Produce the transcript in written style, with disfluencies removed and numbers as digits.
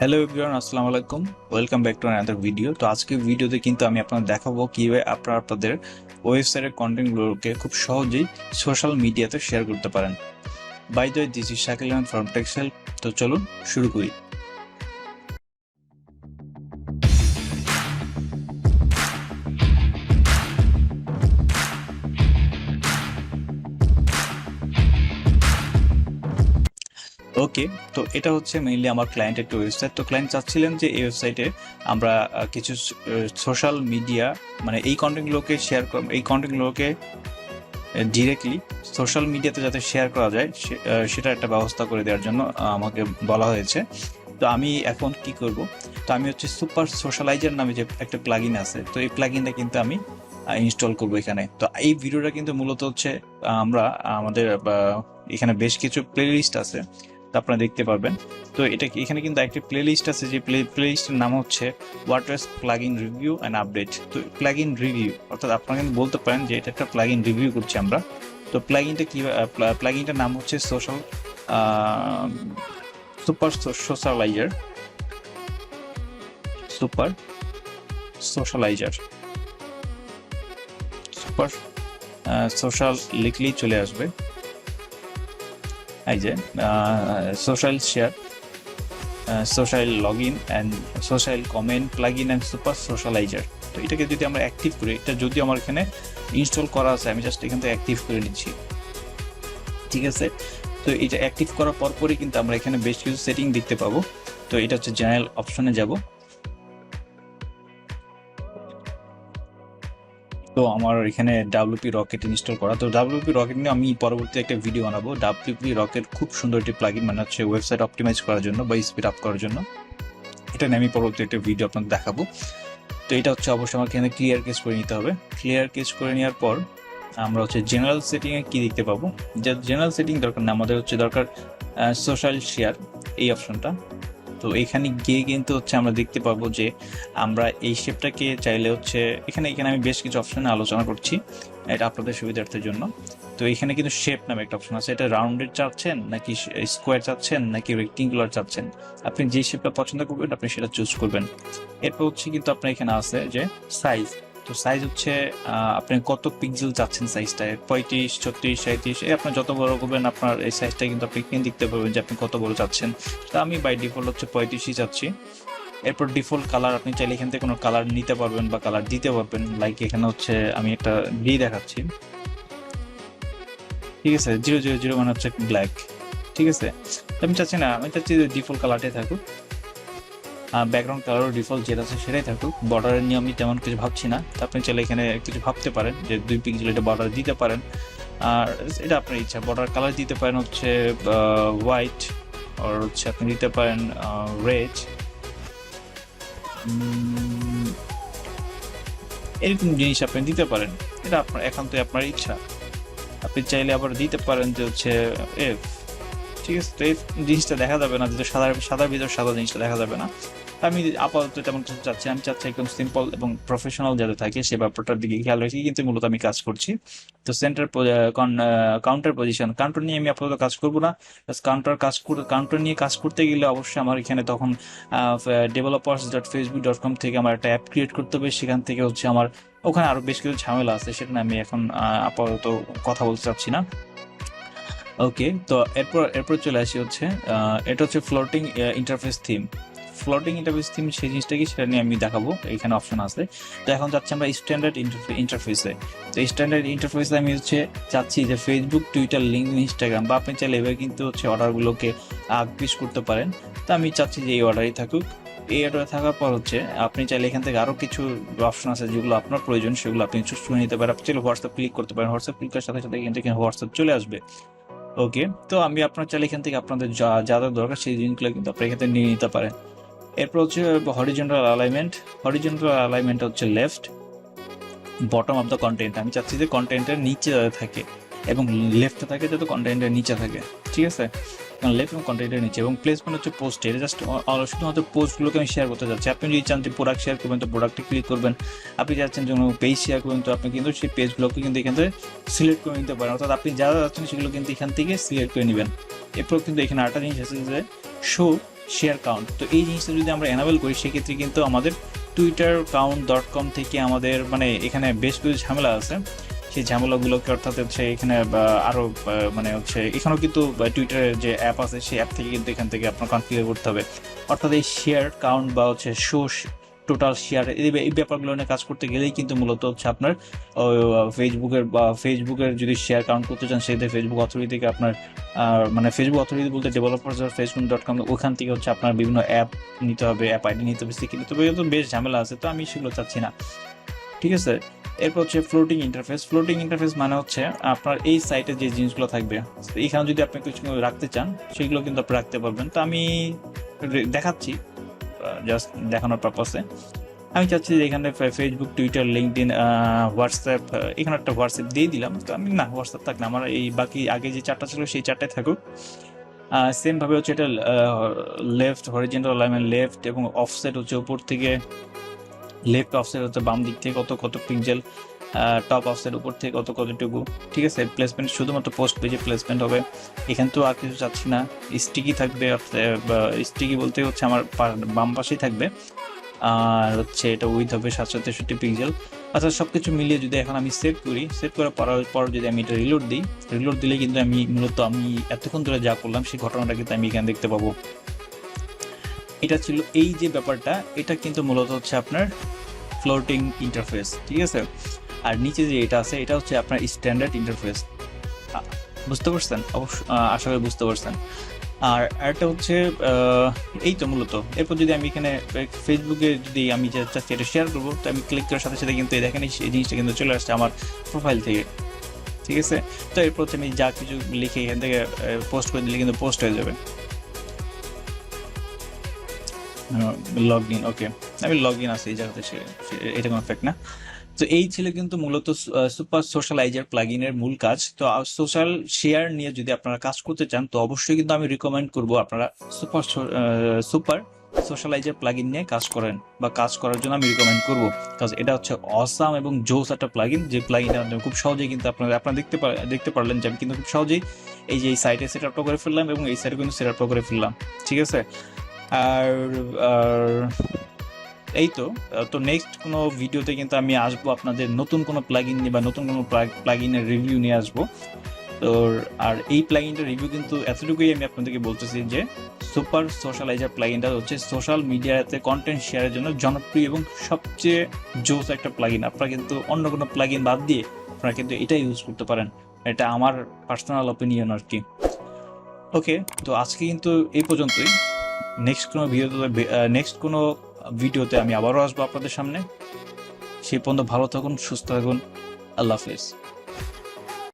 Hello everyone, আসসালামু আলাইকুম। Welcome back to another video. তো আজকে ভিডিওতে কিন্তু আমি আপনাদের দেখাবো কিভাবে আপনারা আপনাদের ওয়েবসাইটের কন্টেন্টগুলোকে খুব সহজেই সোশ্যাল মিডিয়াতে শেয়ার করতে পারেন। By the way, this is Shakil from textile. তো চলুন শুরু করি। ওকে, তো এটা হচ্ছে মেইনলি আমার ক্লায়েন্টের একটা ওয়েবসাইট। তো ক্লায়েন্ট চাচ্ছিলেন যে এই ওয়েবসাইটে আমরা কিছু সোশ্যাল মিডিয়া, মানে এই কন্টেন্টগুলোকে শেয়ার এই কন্টেন্টগুলোকে ডিরেক্টলি সোশ্যাল মিডিয়াতে যাতে শেয়ার করা যায় সেটা একটা ব্যবস্থা করে দেওয়ার জন্য আমাকে বলা হয়েছে। তো আমি এখন কি করব, তো আমি হচ্ছে সুপার সোশ্যালাইজার নামে যে একটা প্লাগইন আছে, তো এই প্লাগইনটা কিন্তু আমি ইনস্টল করব এখানে। তো এই ভিডিওটা কিন্তু মূলত হচ্ছে আমরা আমাদের এখানে বেশ কিছু প্লেলিস্ট আছে, তো আপনারা দেখতে পারবেন। তো এটা এখানে কিন্তু একটি প্লেলিস্ট আছে, যে প্লেলিস্টের নাম হচ্ছে WordPress plugin review and update. তো প্লাগইন রিভিউ অর্থাৎ আপনারা কিন্তু বলতে পারেন যে এটা একটা প্লাগইন রিভিউ করছি আমরা। তো প্লাগইনটা কি, প্লাগইনটার নাম হচ্ছে super socializer. Super socializer super social লিখলেই চলে আসবে। এই যে social share, social log in and social comment plugin and super socializer. তো এটাকে যদি আমরা অ্যাক্টিভ করি, এটা যদি আমার এখানে ইনস্টল করা আছে, আমি জাস্ট এখান থেকে অ্যাক্টিভ করে নিচ্ছি। ঠিক আছে, তো এটা অ্যাক্টিভ করার পরপরই কিন্তু আমরা এখানে বেশ কিছু সেটিং দেখতে পাবো। তো এটা হচ্ছে জেনারেল অপশনে যাব। তো আমার এখানে ডাব্লিউপি রকেট ইনস্টল করা। তো ডাব্লিউপি রকেট নিয়ে আমি পরবর্তী একটা ভিডিও বানাবো। ডাব্লিউপি রকেট খুব সুন্দর একটি প্লাগইন, মানে হচ্ছে ওয়েবসাইট অপটিমাইজ করার জন্য বা স্পিড আপ করার জন্য। এটা নিয়ে আমি পরবর্তী একটা ভিডিও আপনাদের দেখাবো। তো এটা হচ্ছে অবশ্যই আমাকে এখানে ক্লিয়ার কেস করে নিতে হবে। ক্লিয়ার কেস করে নেওয়ার পর আমরা হচ্ছে জেনারেল সেটিংয়ে কি দেখতে পাবো, যে জেনারেল সেটিং দরকার না, আমাদের হচ্ছে দরকার সোশ্যাল শেয়ার, এই অপশনটা। তো এখানে গিয়ে কিন্তু হচ্ছে আমরা দেখতে পাবো যে আমরা এই শেপটাকে চাইলে হচ্ছে এখানে এখানে আমি বেশ কিছু অপশনে আলোচনা করছি, এটা আপনাদের সুবিধার্থের জন্য। তো এখানে কিন্তু শেপ নামে একটা অপশন আছে, এটা রাউন্ডেড চাচ্ছেন নাকি স্কোয়ার চাচ্ছেন নাকি রেক্টেঙ্গুলার চাচ্ছেন, আপনি যে শেপটা পছন্দ করবেন আপনি সেটা চুজ করবেন। এরপর হচ্ছে কিন্তু আপনার এখানে আছে যে সাইজ। তো সাইজ হচ্ছে আপনি কত পিক্সেল চাচ্ছেন, সাইজটা 35, 36, 37, এই আপনার যত বড় করবেন আপনার এই সাইজটা কিন্তু আপনি কিনে দেখতে পারবেন যে আপনি কত বড় চাচ্ছেন। তো আমি বাই ডিফল্ট হচ্ছে 35ই চাচ্ছি। এরপর ডিফল্ট কালার, আপনি চাইলে এখান থেকে কোনো কালার নিতে পারবেন বা কালার দিতে পারবেন। লাইক এখানে হচ্ছে আমি একটা দিয়ে দেখাচ্ছি। ঠিক আছে, 000 মানে হচ্ছে ব্ল্যাক। ঠিক আছে, আমি চাচ্ছি না, আমি চাচ্ছি ডিফল্ট কালারটাই থাকুক, ব্যাকগ্রাউন্ড কালারও ডিফল্ট যেটা আছে সেটাই থাকুক। বর্ডারের নিয়ে আমি তেমন কিছু ভাবছি না। তো আপনি চাইলে এখানে কিছু ভাবতে পারেন যে 2 পিক্সেল এটা বর্ডার দিতে পারেন, আর এটা আপনার ইচ্ছা। বর্ডার কালার দিতে পারেন হচ্ছে হোয়াইট, আর হচ্ছে আপনি দিতে পারেন রেড, এরকম জিনিস আপনি দিতে পারেন। এটা আপনার একান্তই আপনার ইচ্ছা। আপনি চাইলে আবার দিতে পারেন যে হচ্ছে এফ। ঠিক আছে, তো এই জিনিসটা দেখা যাবে না, যেটা সাদার ভিতর সাদা জিনিসটা দেখা যাবে না। আমি আপাতত তেমন কিছু চাচ্ছি, আমি চাচ্ছি একদম সিম্পল এবং প্রফেশনাল যাতে থাকে সে ব্যাপারটার দিকে খেয়াল রেখে কিন্তু মূলত আমি কাজ করছি। তো সেন্টার কাউন্টার পজিশন, কাউন্টার নিয়ে আমি আপাতত কাজ করবো না। কাউন্টার নিয়ে কাজ করতে গেলে অবশ্যই আমার এখানে তখন developers.facebook.com থেকে আমার একটা অ্যাপ ক্রিয়েট করতে হবে। সেখান থেকে হচ্ছে আমার ওখানে আরো বেশ কিছু ঝামেলা আছে, সেটা আমি এখন আপাতত কথা বলতে চাচ্ছি না। ওকে, তো এরপর এরপর চলে আসি হচ্ছে এটা হচ্ছে floating interface theme. Floating interface theme সেই জিনিসটা কি সেটা নিয়ে আমি দেখাবো, এখানে অপশন আছে। তো এখন যাচ্ছি আমরা স্ট্যান্ডার্ড ইন্টারফেসে। তো স্ট্যান্ডার্ড ইন্টারফেসে আমি হচ্ছে চাচ্ছি যে ফেসবুক, টুইটার, লিঙ্কড, ইনস্টাগ্রাম, বা আপনি চাইলে এভাবে কিন্তু হচ্ছে অর্ডারগুলোকে পিস করতে পারেন। তো আমি চাচ্ছি যে এই অর্ডারই থাকুক। এই অর্ডারে থাকার পর হচ্ছে আপনি চাইলে এখান থেকে আরো কিছু অপশন আছে যেগুলো আপনার প্রয়োজন, সেগুলো আপনি চুজ করে নিতে পারেন। আপনি চাইলে হোয়াটসঅ্যাপ ক্লিক করতে পারেন, হোয়াটসঅ্যাপ ক্লিক করার সাথে সাথে এখান থেকে হোয়াটসঅ্যাপ চলে আসবে। ওকে, তো আমি আপনার চাইলে এখান থেকে আপনাদের যা যা দরকার সেই জিনিসগুলো কিন্তু আপনি এখান থেকে নিয়ে নিতে পারেন। এরপর হচ্ছে হরিজন্টাল অ্যালাইনমেন্ট। হরিজন্টাল অ্যালাইনমেন্ট হচ্ছে left bottom of the content. আমি চাচ্ছি যে কন্টেন্টের নিচে যাতে থাকে এবং লেফটে থাকে যাতে কন্টেন্টের নিচে থাকে। ঠিক আছে, লেফট এবং কন্টেন্টের নিচে। এবং প্লেসমেন্ট হচ্ছে পোস্ট, এটা জাস্ট শুধুমাত্র পোস্টগুলোকে আমি শেয়ার করতে চাচ্ছি। আপনি যদি চান যে প্রোডাক্ট শেয়ার করবেন তো প্রোডাক্টে ক্লিক করবেন। আপনি চাচ্ছেন যে পেজ শেয়ার করবেন তো আপনি কিন্তু সেই পেজগুলোকে কিন্তু এখান থেকে সিলেক্ট করে নিতে পারেন। অর্থাৎ আপনি যা যাচ্ছেন সেগুলো কিন্তু এখান থেকে সিলেক্ট করে নেবেন। এরপর কিন্তু এখানে আরেকটা জিনিস আছে যে শো শেয়ার কাউন্ট। তো এই জিনিসটা যদি আমরা এনাবেল করি সেক্ষেত্রে কিন্তু আমাদের twitter.com থেকে আমাদের মানে এখানে বেশ কিছু ঝামেলা আছে, সেই ঝামেলাগুলোকে অর্থাৎ হচ্ছে এখানে আরও মানে হচ্ছে এখানেও কিন্তু টুইটারের যে অ্যাপ আছে সেই অ্যাপ থেকে কিন্তু এখান থেকে আপনার কনফিগার করতে হবে। অর্থাৎ এই শেয়ার কাউন্ট বা হচ্ছে শো টোটাল শেয়ার এই ব্যাপারগুলো নিয়ে কাজ করতে গেলেই কিন্তু মূলত হচ্ছে আপনার ফেসবুকের যদি শেয়ার কাউন্ট করতে চান সেক্ষেত্রে ফেসবুক অথরিটি থেকে আপনার মানে ফেসবুক অথরিটি বলতে developers.facebook.com, ওখান থেকে হচ্ছে আপনার বিভিন্ন অ্যাপ নিতে হবে, অ্যাপ আইডি নিতে হবে, সিকি নিতে হবে, তো বেশ ঝামেলা আছে, তো আমি সেগুলো চাচ্ছি না। ঠিক আছে, এরপর হচ্ছে ফ্লোটিং ইন্টারফেস মানে হচ্ছে আপনার এই সাইটে যে জিনিসগুলো থাকবে এখানে যদি আপনি কিছু রাখতে চান সেগুলো কিন্তু আপনি রাখতে পারবেন। তো আমি দেখাচ্ছি জাস্ট দেখানোর পারপাসে। আমি চাচ্ছি যে এখানে ফেসবুক, টুইটার, লিঙ্কডইন, হোয়াটসঅ্যাপ, এখানে একটা হোয়াটসঅ্যাপ দিয়ে দিলাম। তো আমি না, হোয়াটসঅ্যাপ থাক না, আমার এই বাকি আগে যে 4টা ছিল সেই 4টাই থাকুক। সেম ভাবে হচ্ছে এটা লেফট হরিজেন্টাল অ্যালাইনমেন্ট লেফট, এবং অফসেট হচ্ছে উপর থেকে লেফট, অফসেট হচ্ছে বাম দিক থেকে কত পিক্সেল, টপ অফসেট উপর থেকে কতটুকু। ঠিক আছে, প্লেসমেন্ট শুধুমাত্র পোস্ট পেজে প্লেসমেন্ট হবে, এখানে তো আর কিছু চাচ্ছি না। স্টিকি থাকবে, স্টিকি বলতে হচ্ছে আমার বাম পাশেই থাকবে, আর হচ্ছে এটা উইথ হবে 763 পিক্সেল। আচ্ছা, সবকিছু মিলিয়ে যদি এখন আমি সেভ করার পর যদি আমি এটা রিলোড দিলে কিন্তু আমি মূলত আমি এতক্ষণ ধরে যা করলাম সেই ঘটনাটা কিন্তু আমি এখানে দেখতে পাবো। এটা ছিল এই যে ব্যাপারটা, এটা কিন্তু মূলত হচ্ছে আপনার ফ্লোটিং ইন্টারফেস। ঠিক আছে, আর নিচে যে এটা আছে এটা হচ্ছে আপনার স্ট্যান্ডার্ড ইন্টারফেস। বুঝতে পারছেন? আশা করি বুঝতে পারছেন। আর একটা হচ্ছে এই তো মূলত। এরপর যদি আমি এখানে ফেসবুকে যদি আমি চাচ্ছি এটা শেয়ার করবো, তো আমি ক্লিক করার সাথে সাথে কিন্তু দেখেন এই জিনিসটা কিন্তু চলে আসছে আমার প্রোফাইল থেকে। ঠিক আছে, তো এরপর হচ্ছে আমি যা কিছু লিখে এখান থেকে পোস্ট করে দিলে কিন্তু পোস্ট হয়ে যাবে। লগ ইন, ওকে, আমি লগ ইন আছি এই জায়গাতে, এটা কোনো ফ্যাক্ট না। তো এই ছিল কিন্তু মূলত সুপার সোশ্যালাইজার প্লাগইনের মূল কাজ। তো সোশ্যাল শেয়ার নিয়ে যদি আপনারা কাজ করতে চান তো অবশ্যই কিন্তু আমি রিকমেন্ড করব আপনারা সুপার সোশ্যালাইজার প্লাগইন নিয়ে কাজ করেন, বা কাজ করার জন্য আমি রিকমেন্ড করব। কারণ এটা হচ্ছে অসাম এবং জোস একটা প্লাগইন, যে প্লাগইনটা খুব সহজেই কিন্তু আপনারা দেখতে পারলেন যে আমি কিন্তু খুব সহজেই এই যে এই সাইটে সেট আপটা করে ফেললাম এবং এই সাইটে কিন্তু সেট আপটা করে ফেললাম। ঠিক আছে, আর এই তো নেক্সট কোনো ভিডিওতে কিন্তু আমি আসবো আপনাদের নতুন কোনো প্লাগইন নিয়ে বা নতুন কোনো প্লাগইনের রিভিউ নিয়ে আসবো। তো আর এই প্লাগইনটার রিভিউ কিন্তু এতটুকুই আমি আপনাদেরকে বলতেছি যে সুপার সোশ্যালাইজার প্লাগইনটা হচ্ছে সোশ্যাল মিডিয়াতে কন্টেন্ট শেয়ারের জন্য জনপ্রিয় এবং সবচেয়ে জোস একটা প্লাগইন। আপনারা কিন্তু অন্য কোনো প্লাগইন বাদ দিয়ে আপনারা কিন্তু এটাই ইউজ করতে পারেন, এটা আমার পার্সোনাল অপিনিয়ন আর কি। ওকে, তো আজকে কিন্তু এই পর্যন্তই। নেক্সট কোনো ভিডিওতে আমি আবারও আসবো আপনাদের সামনে। সেই পর্যন্ত ভালো থাকুন, সুস্থ থাকুন, আল্লাহ হাফেজ।